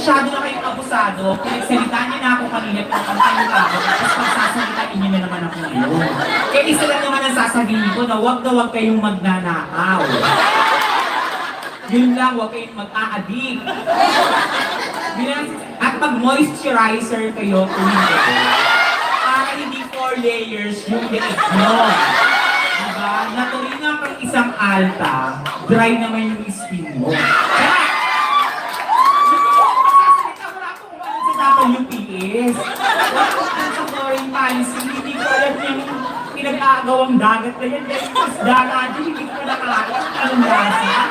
masyado na kayong abusado. Pinagsalita niyo na ako kanina, pinakantay na ako, tapos pagsasalitain niyo na naman ako ngayon. Kaya isa lang naman ang sasabihin ko na huwag kayong magnanakaw. Yun lang, huwag kayong mag-a-addict. At mag-moisturizer kayo tuwing para hindi 4 layers yung leeg nyo. Diba? Naturingan kang isang alta, dry naman yung skin mo. WPS. Wala sa foreign policy, hindi ko alam yung pinag-aagawang dagat na yan. Dahil mas dagat, hindi ko nakakakit anong lasa.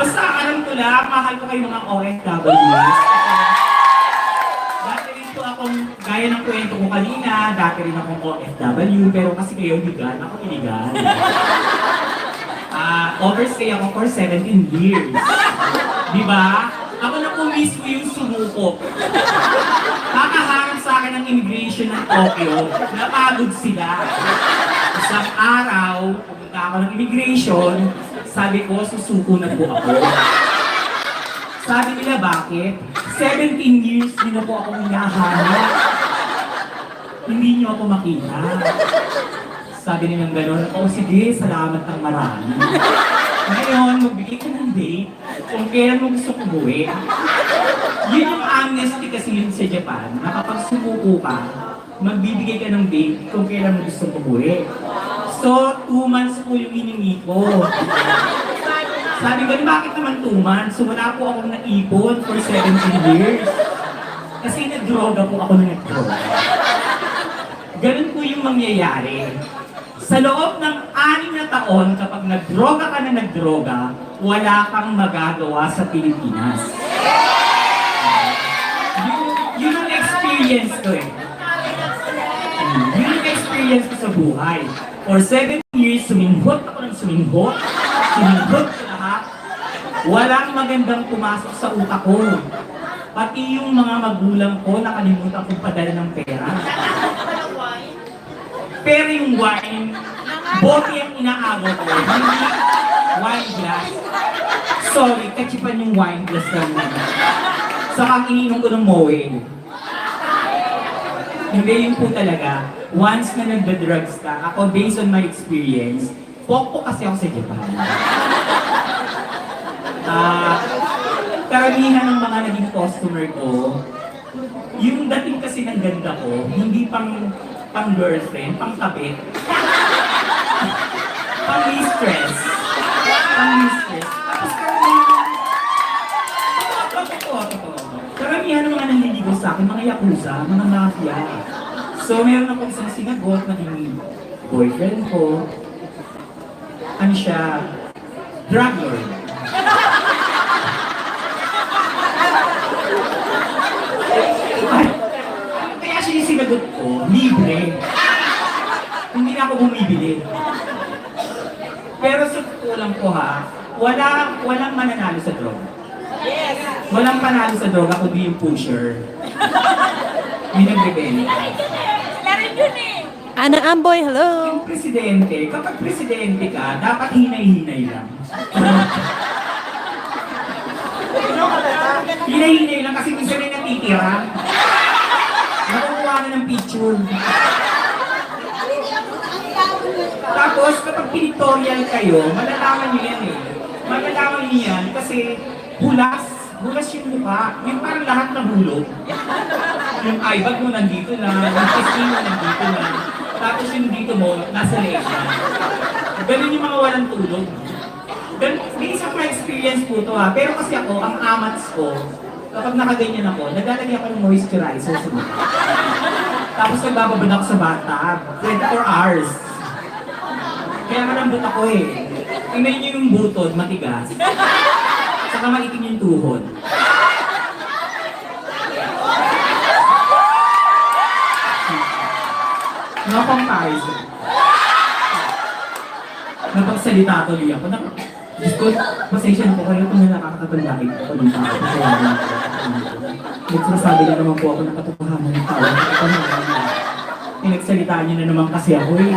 Basta alam ko lang, mahal ko kayo mga OFWs. Dati rin po akong, gaya ng kwento ko kanina, dati rin akong OFW, pero kasi kayo legal, ako illegal. Overstay ako for 17 years. Diba? Ako na po mismo yung sumuko. Kakaharap sa akin ng immigration ng Tokyo, napagod sila. Isang araw, pumunta ako ng immigration, sabi ko, susuko na po ako. Sabi nila, bakit? 17 years din na po ako hinahanap. Hindi niyo ako makita. Sabi nilang gano'n, sige, salamat ng marami. Ngayon, magbigay ka ng date kung kailan mo gusto umuwi. Yun yung amnesty kasi yun sa Japan, na kapag sumuko ka, magbibigay ka ng date kung kailan mo gusto umuwi. So, 2 months po yung hiningi ko. Sabi ko, bakit naman 2 months? So, wala po akong naipon for 17 years. Kasi nag-droga po ako ng nag-droga. Ganun po yung mangyayari. Sa loob ng 6 na taon, kapag nagdroga ka na nagdroga, wala kang magagawa sa Pilipinas. Yun ang experience ko eh. Yun ang experience ko sa buhay. For 7 years, suminghot ako ng suminghot. Suminghot ko lahat. Walang magandang pumasok sa utak ko. Pati yung mga magulang ko, nakalimutan kong padala ng pera. Pero yung wine, bote ang inaabot ko, hindi wine glass. Sorry, kachipan yung wine glass lang naman. Saka ininom ko ng moe. Hindi yun po talaga. Once na nagda-drugs ka, ako based on my experience, pokpo kasi ako sa Japan. Karamihan ng mga naging customer ko, yung dating kasi ng ganda ko, hindi pang-girlfriend, pang-kabit. Pang-mistress. Pang-mistress. Tapos karamihan ng mga nanliligaw sa akin, mga yakuza, mga mafia. So, meron akong isang sinagot, naging boyfriend ko. Ano siya? Drug lord. Kaya siya yung sinagot ko, libre. Hindi na ako bumibili. Pero sa totoo lang po ha, walang mananalo sa droga. Walang panalo sa droga kundi yung pusher. May nagrebelde. Ana Amboy, hello! Yung presidente, kapag presidente ka, dapat hinay-hinay lang. Hinay-hinay lang kasi minsan may natitira. Nakukuha na ng picture. Tapos kapag pictorial kayo, malalaman nyo yan eh. Malalaman nyo yan kasi bulas yung mukha. Yung parang lahat ng hulog. Yung eyebag mo nandito lang, yung kising mo nandito lang. Tapos yung dito mo, nasa leeg na. Ganun yung mga walang tulog. May isang experience po ito ha. Pero kasi ako, ang amats ko, kapag nakaganyan ako, naglalagay ako ng moisturizer sa mukha. Tapos nagbababad ako sa bathtub, 24 hours. Kaya malambot ako eh. Tingnan niyo yung butod, matigas. Saka maitim yung tuhod. No comparison. Napagsalita tuloy ako. Diyos ko, pasensya po kayo kung nakakatandakit ako ng tao. Nagsasabi na naman po ako ng katotohanan ng tao. Pinagsalitaan niyo na naman kasi ako eh.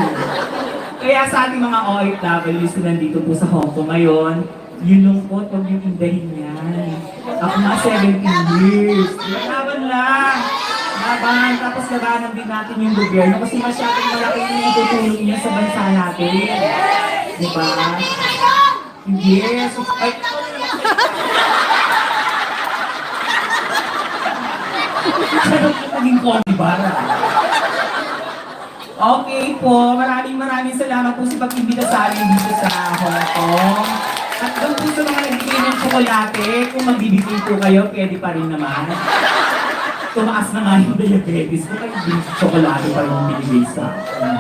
Kaya sa ating mga OFWs na nandito po sa Hong Kong ngayon, Yung lungkot, huwag yung indahin yan. Ako na 17 years. Laban lang. Laban. Tapos labanan din natin yung gobyerno kasi masyadong malaki yung itutulong niya sa bansa natin. Diba? Yes. Ay, siya daw po naging Comibar. Okay po, maraming salamat po sa pag-imbita sa amin dito sa Hong Kong. At doon po sa mga nagbibigay ng tsokolate, kung magbibigay po kayo, pwede pa rin naman. Tumaas na nga yung diabetes ko, kaya hindi tsokolate pa rin yung binigay sa akin.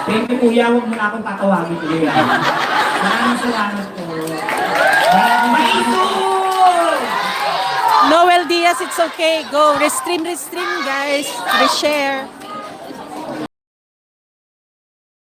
Thank you kuya, huwag mo na akong tatawagin ulit. Maraming salamat po. Noel Diaz, it's okay. Go. Restream, guys. Reshare.